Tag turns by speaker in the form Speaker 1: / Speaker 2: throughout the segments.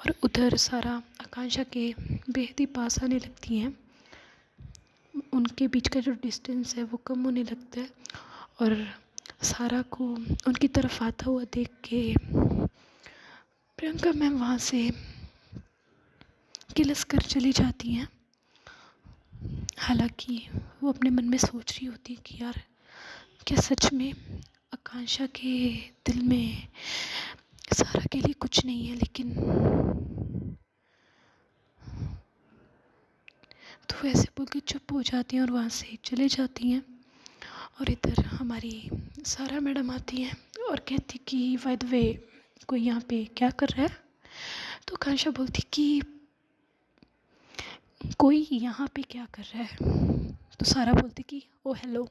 Speaker 1: और उधर सारा आकांक्षा के बेहद ही पास आने लगती हैं। उनके बीच का जो डिस्टेंस है वो कम होने लगता है और सारा को उनकी तरफ आता हुआ देख के प्रियंका मैम वहाँ से किलस कर चली जाती हैं। हालांकि वो अपने मन में सोच रही होती है कि यार क्या सच में आकांक्षा के दिल में सारा के लिए कुछ नहीं है, लेकिन तो वैसे बोल के चुप हो जाती हैं और वहाँ से चले जाती हैं। और इधर हमारी सारा मैडम आती हैं और कहती कि बाय द वे कोई यहाँ पे क्या कर रहा है। तो आकांक्षा बोलती कि कोई यहाँ पे क्या कर रहा है। तो सारा बोलती कि ओ हेलो,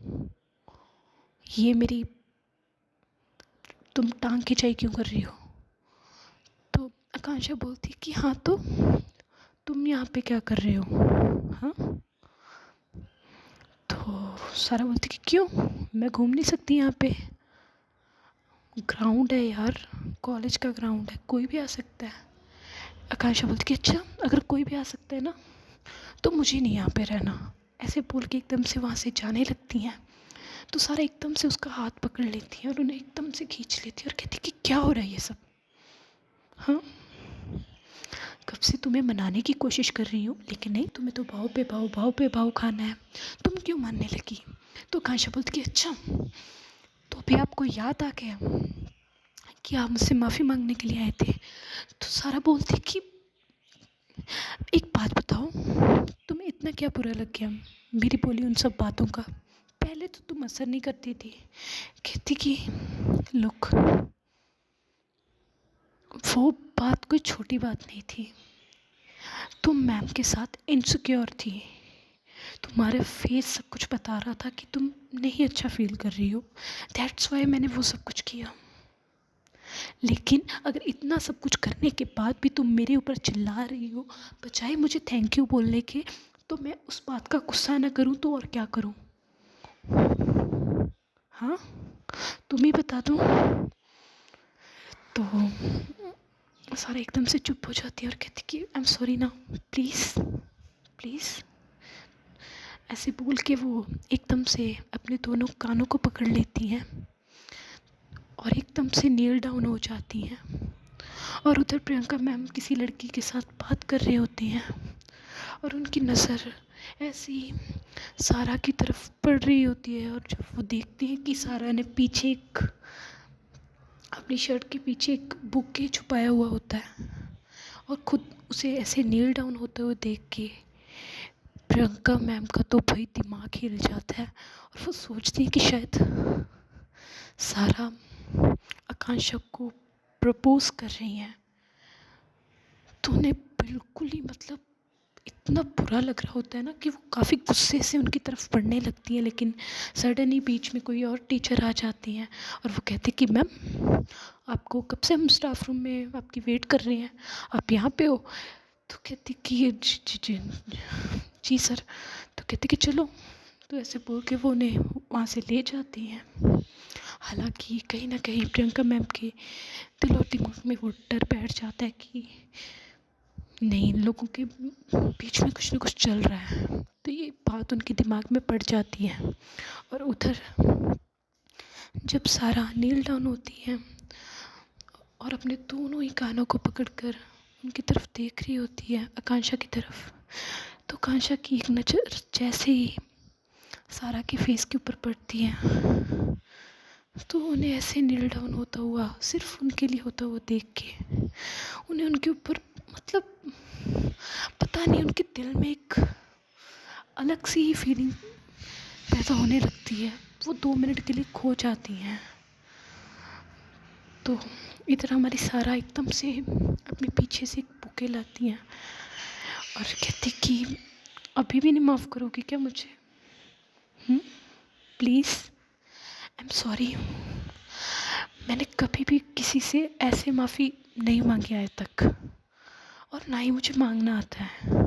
Speaker 1: ये मेरी तुम टांग खिंचाई क्यों कर रही हो। तो आकांक्षा बोलती कि हाँ तो तुम यहाँ पे क्या कर रहे हो। हाँ तो सारा बोलती कि क्यों, मैं घूम नहीं सकती यहाँ पे, ग्राउंड है यार, कॉलेज का ग्राउंड है, कोई भी आ सकता है। आकांक्षा बोलती कि अच्छा अगर कोई भी आ सकता है ना तो मुझे नहीं यहाँ पे रहना। ऐसे बोल के एकदम से वहाँ से जाने लगती हैं। तो सारा एकदम से उसका हाथ पकड़ लेती है और उन्हें एकदम से खींच लेती है और कहती कि क्या हो रहा है ये सब। हाँ कब से तुम्हें मनाने की कोशिश कर रही हूँ, लेकिन नहीं, तुम्हें तो भाव पे भाव, भाव पे भाव खाना है, तुम क्यों मानने लगी। तो आकांक्षा बोलती कि अच्छा तो अभी आपको याद आ गया कि आप मुझसे माफ़ी मांगने के लिए आए थे। तो सारा बोलती कि एक बात बताओ, तुम्हें इतना क्या बुरा लग गया मेरी बोली उन सब बातों का। पहले तो तुम असर नहीं करती थी। कहती कि लुक, वो बात कोई छोटी बात नहीं थी, तुम मैम के साथ इनसिक्योर थी, तुम्हारे फेस सब कुछ बता रहा था कि तुम नहीं अच्छा फील कर रही हो, दैट्स वाई मैंने वो सब कुछ किया। लेकिन अगर इतना सब कुछ करने के बाद भी तुम मेरे ऊपर चिल्ला रही हो बजाय मुझे थैंक यू बोलने के, तो मैं उस बात का गुस्सा ना करूं तो और क्या करूं। हाँ तुम ही बता दो। तो सारा एकदम से चुप हो जाती है और कहती कि आई एम सॉरी ना, प्लीज़ प्लीज़। ऐसे बोल के वो एकदम से अपने दोनों कानों को पकड़ लेती हैं और एकदम से नील डाउन हो जाती हैं। और उधर प्रियंका मैम किसी लड़की के साथ बात कर रहे होते हैं और उनकी नज़र ऐसी सारा की तरफ पड़ रही होती है। और जब वो देखती हैं कि सारा ने पीछे एक अपनी शर्ट के पीछे एक बुके छुपाया हुआ होता है और ख़ुद उसे ऐसे नील डाउन होते हुए देख के प्रियंका मैम का तो भाई दिमाग हिल जाता है और वो सोचती है कि शायद सारा आकांक्षा को प्रपोज कर रही हैं। तो उन्हें बिल्कुल ही मतलब इतना बुरा लग रहा होता है ना कि वो काफ़ी गुस्से से उनकी तरफ बढ़ने लगती हैं। लेकिन सडन ही बीच में कोई और टीचर आ जाती हैं और वो कहते कि मैम आपको कब से हम स्टाफ रूम में आपकी वेट कर रहे हैं, आप यहाँ पे हो। तो कहती कि ये जी जी जी जी सर। तो कहती कि चलो। तो ऐसे बोल के वो उन्हें वहाँ से ले जाती हैं। हालांकि कहीं ना कहीं प्रियंका मैम के दिल और दिमाग में वो डर बैठ जाता है कि नहीं, इन लोगों के बीच में कुछ ना कुछ चल रहा है। तो ये बात उनके दिमाग में पड़ जाती है। और उधर जब सारा नील डाउन होती है और अपने दोनों ही कानों को पकड़कर उनकी तरफ देख रही होती है, आकांक्षा की तरफ, तो आकांक्षा की एक नज़र जैसे ही सारा के फेस के ऊपर पड़ती है तो उन्हें ऐसे नील डाउन होता हुआ, सिर्फ उनके लिए होता हुआ देख के उन्हें उनके ऊपर मतलब पता नहीं उनके दिल में एक अलग सी ही फीलिंग पैदा होने लगती है। वो 2 मिनट के लिए खो जाती हैं। तो इधर हमारी सारा एकदम से अपने पीछे से एक बुके लाती हैं और कहती कि अभी भी नहीं माफ़ करोगी क्या मुझे। प्लीज़ आई एम सॉरी, मैंने कभी भी किसी से ऐसे माफ़ी नहीं मांगी आज तक और ना ही मुझे मांगना आता है।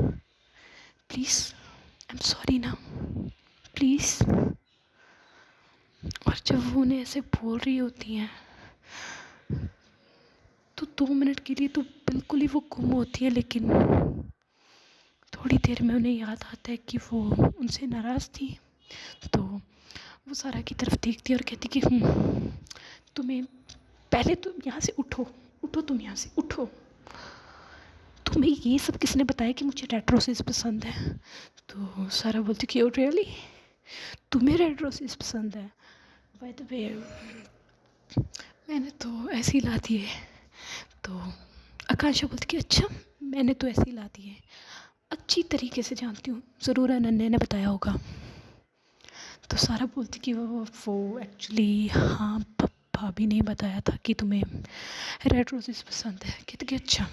Speaker 1: प्लीज़ आई एम सॉरी ना, प्लीज़। और जब वो उन्हें ऐसे बोल रही होती हैं तो 2 मिनट के लिए तो बिल्कुल ही वो गुम होती है, लेकिन थोड़ी देर में उन्हें याद आता है कि वो उनसे नाराज़ थी। तो वो सारा की तरफ देखती है और कहती कि तुम्हें पहले तो यहाँ से उठो, तुम यहाँ से उठो, तुम्हें ये सब किसने बताया कि मुझे रेड रोसेस पसंद है? तो सारा बोलती कि ओ रियली, तुम्हें रेड रोसेस पसंद है? बाय द वे, मैंने तो ऐसे ही ला दिए। तो आकांक्षा बोलती कि अच्छा, मैंने तो ऐसे ही ला दिए, अच्छी तरीके से जानती हूँ, ज़रूर अनन्या ने बताया होगा। तो सारा बोलती कि वो एक्चुअली हाँ, भाभी ने बताया था कि तुम्हें रेड रोजेस पसंद है। कहते कि अच्छा,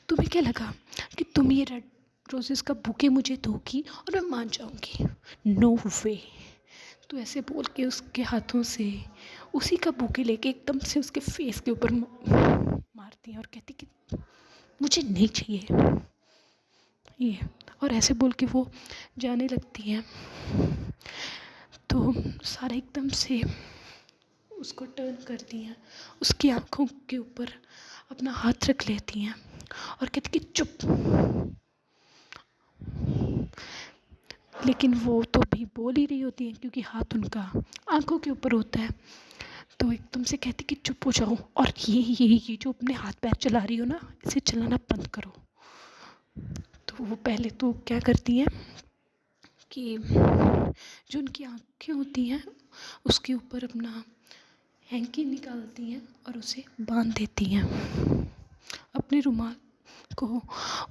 Speaker 1: तुम्हें क्या लगा कि तुम ये रेड रोजेस का बुके मुझे दोगी और मैं मान जाऊँगी? नो वे। तो ऐसे बोल के उसके हाथों से उसी का बुके लेके एकदम से उसके फेस के ऊपर मारती हैं और कहती कि मुझे नहीं चाहिए ये, और ऐसे बोल के वो जाने लगती हैं। तो सारा एकदम से उसको टर्न करती हैं, उसकी आंखों के ऊपर अपना हाथ रख लेती हैं और कहती कि चुप। लेकिन वो तो भी बोल ही रही होती है क्योंकि हाथ उनका आंखों के ऊपर होता है। तो एकदम से कहती कि चुप हो जाओ, और ये जो अपने हाथ पैर चला रही हो ना, इसे चलाना बंद करो। तो वो पहले तो क्या करती हैं कि जो उनकी आँखें होती हैं उसके ऊपर अपना हैंकी निकालती हैं और उसे बांध देती हैं। अपने रुमाल को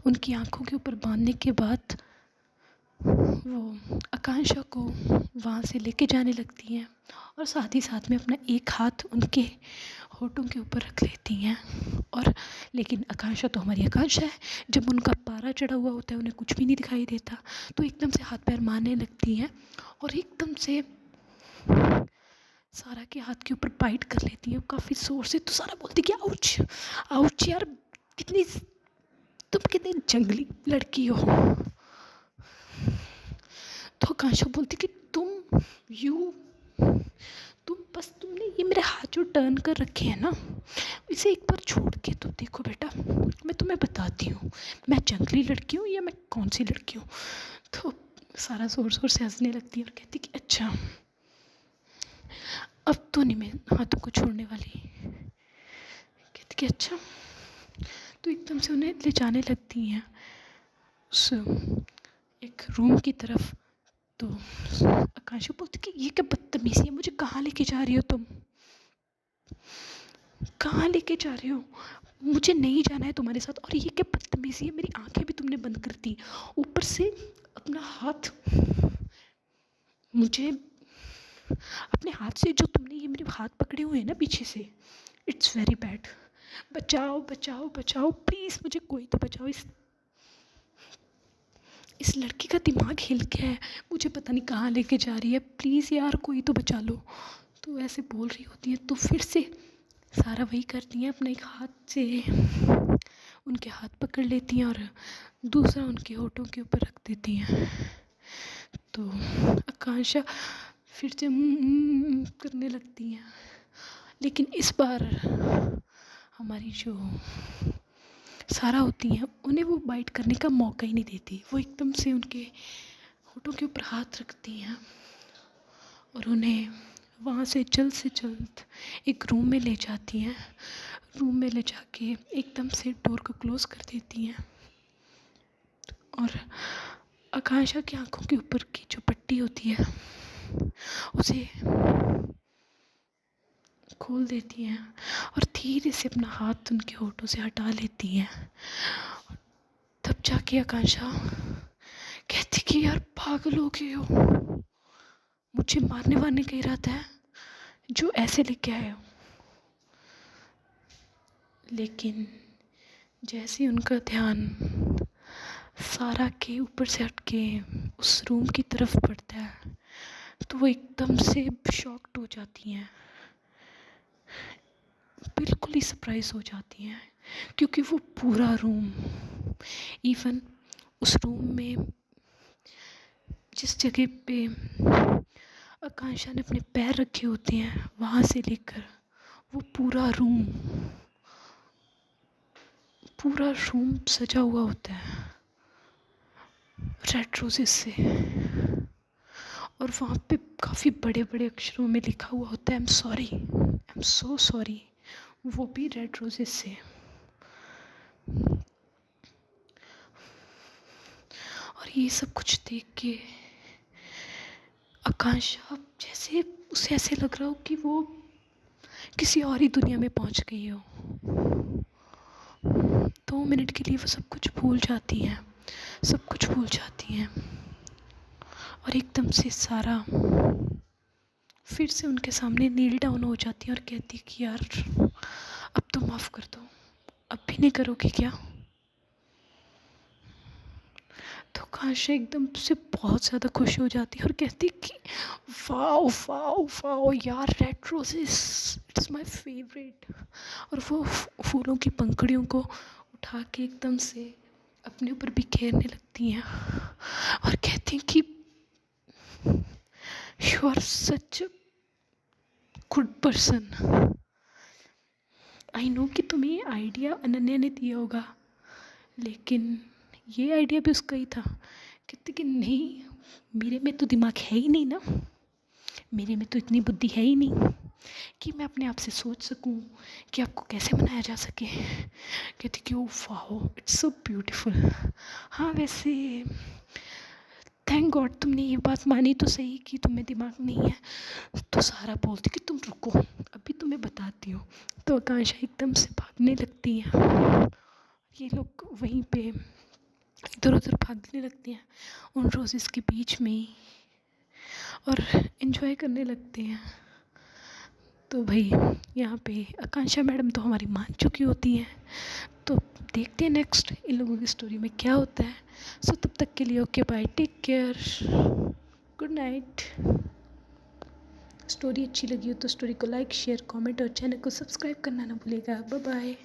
Speaker 1: उनकी आँखों के ऊपर बांधने के बाद वो आकांक्षा को वहाँ से लेके जाने लगती हैं और साथ ही साथ में अपना एक हाथ उनके होठों के ऊपर रख लेती हैं। और लेकिन आकांक्षा तो हमारी आकांक्षा है, जब उनका पारा चढ़ा हुआ होता है उन्हें कुछ भी नहीं दिखाई देता, तो एकदम से हाथ पैर मारने लगती हैं और एकदम से सारा के हाथ के ऊपर बाइट कर लेती है काफ़ी ज़ोर से। तो सारा बोलती कि आउच आउच यार, तुम कितनी जंगली लड़की हो। तो आकांक्षा बोलती कि तुमने ये मेरे हाथ जो टर्न कर रखे हैं ना, इसे एक बार छोड़ के तो देखो बेटा, मैं तुम्हें बताती हूँ मैं जंगली लड़की हूँ या मैं कौन सी लड़की हूँ। तो सारा ज़ोर ज़ोर से हंसने लगती है और कहती कि अच्छा, अब तो नहीं मैं हाथों को छोड़ने वाली। कहती कि अच्छा। तो एकदम से उन्हें ले जाने लगती हैं उस एक रूम की तरफ। तो आकांक्षा बोलती कि ये क्या बदतमीज़ी है, मुझे कहाँ लेके जा रही हो तुम, कहाँ लेके जा रही हो? मुझे नहीं जाना है तुम्हारे साथ, और ये क्या बदतमीज़ी है, मेरी आंखें भी तुमने बंद कर दी, ऊपर से अपना हाथ मुझे, अपने हाथ से जो तुमने ये मेरे हाथ पकड़े हुए हैं ना पीछे से, इट्स वेरी बैड। बचाओ बचाओ बचाओ, प्लीज़ मुझे कोई तो बचाओ, इस लड़की का दिमाग हिल गया है, मुझे पता नहीं कहाँ लेके जा रही है, प्लीज़ यार कोई तो बचा लो। तो ऐसे बोल रही होती है। तो फिर से सारा वही करती हैं, अपने एक हाथ से उनके हाथ पकड़ लेती हैं और दूसरा उनके होठों के ऊपर रख देती हैं। तो आकांक्षा फिर से करने लगती हैं, लेकिन इस बार हमारी जो सारा होती हैं उन्हें वो बाइट करने का मौका ही नहीं देती। वो एकदम से उनके होठों के ऊपर हाथ रखती हैं और उन्हें वहाँ से जल्द एक रूम में ले जाती हैं। रूम में ले जाके एकदम से डोर को क्लोज़ कर देती हैं और आकांक्षा की आंखों के ऊपर की जो पट्टी होती है उसे खोल देती हैं और धीरे से अपना हाथ उनके होठों से हटा लेती हैं। तब जाके आकांक्षा कहती कि यार पागल हो गए हो, मुझे मारने वारने का इरादा है जो ऐसे लेके आए हो। लेकिन जैसे उनका ध्यान सारा के ऊपर से हटके उस रूम की तरफ बढ़ता है तो वो एकदम से शॉक्ड हो जाती हैं, बिल्कुल ही सरप्राइज हो जाती हैं, क्योंकि वो पूरा रूम, इवन उस रूम में जिस जगह पे आकांक्षा ने अपने पैर रखे होते हैं वहाँ से लेकर वो पूरा रूम पूरा रूम सजा हुआ होता है रेड रोजेस से, और वहाँ पे काफ़ी बड़े बड़े अक्षरों में लिखा हुआ होता है आई एम सो सॉरी, वो भी रेड रोजेस से। और ये सब कुछ देख के आकांक्षा जैसे उसे ऐसे लग रहा हो कि वो किसी और ही दुनिया में पहुंच गई हो। 2 मिनट के लिए वो सब कुछ भूल जाती हैं, सब कुछ भूल जाती हैं, और एकदम से सारा फिर से उनके सामने नील डाउन हो जाती है और कहती कि यार अब तो माफ़ कर दो, अब भी नहीं करोगे क्या? तो आकांक्षा एकदम से बहुत ज़्यादा खुश हो जाती है और कहती कि वाओ वाओ वाओ यार, red roses it's my favourite. और वो फूलों की पंखुड़ियों को उठा के एकदम से अपने ऊपर बिखेरने लगती हैं और कहती हैं कि you are such a good person. I know कि तुम्हें ये आइडिया अनन्या ने दिया होगा, लेकिन ये आइडिया भी उसका ही था। कहते कि नहीं, मेरे में तो दिमाग है ही नहीं ना, मेरे में तो इतनी बुद्धि है ही नहीं कि मैं अपने आप से सोच सकूं कि आपको कैसे मनाया जा सके। कहती कि oh wow it's so beautiful. हाँ वैसे थैंक गॉड तुमने ये बात मानी तो सही कि तुम्हें दिमाग नहीं है। तो सारा बोलती कि तुम रुको, अभी तुम्हें बताती हूँ। तो आकांक्षा एकदम से भागने लगती है, ये लोग वहीं पे इधर उधर भागने लगती हैं उन रोजेस के बीच में ही, और इन्जॉय करने लगते हैं। तो भाई यहाँ पे आकांक्षा मैडम तो हमारी मान चुकी होती हैं। तो देखते हैं नेक्स्ट इन लोगों की स्टोरी में क्या होता है। सो तब तक के लिए okay bye, take care, good night. Story अच्छी लगी हो तो स्टोरी को लाइक शेयर कमेंट और चैनल को सब्सक्राइब करना ना भूलिएगा। Bye bye.